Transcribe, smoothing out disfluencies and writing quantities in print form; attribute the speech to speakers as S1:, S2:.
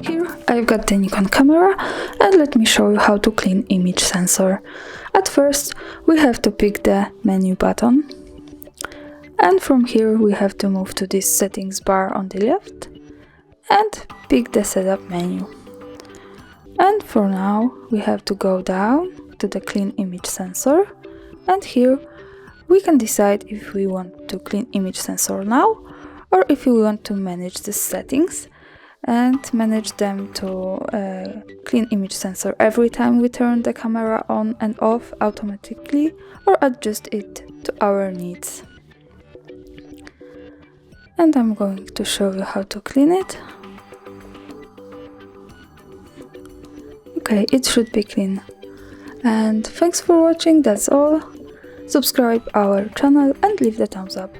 S1: Here I've got the Nikon camera, and let me show you how to clean image sensor. At first we have to pick the menu button, and from here we have to move to this settings bar on the left and pick the setup menu. And for now we have to go down to the clean image sensor, and here we can decide if we want to clean image sensor now or if we want to manage the settings and manage them to clean image sensor every time we turn the camera on and off automatically, or adjust it to our needs. And I'm going to show you how to clean it. Okay, it should be clean. And thanks for watching, that's all. Subscribe our channel and leave the thumbs up.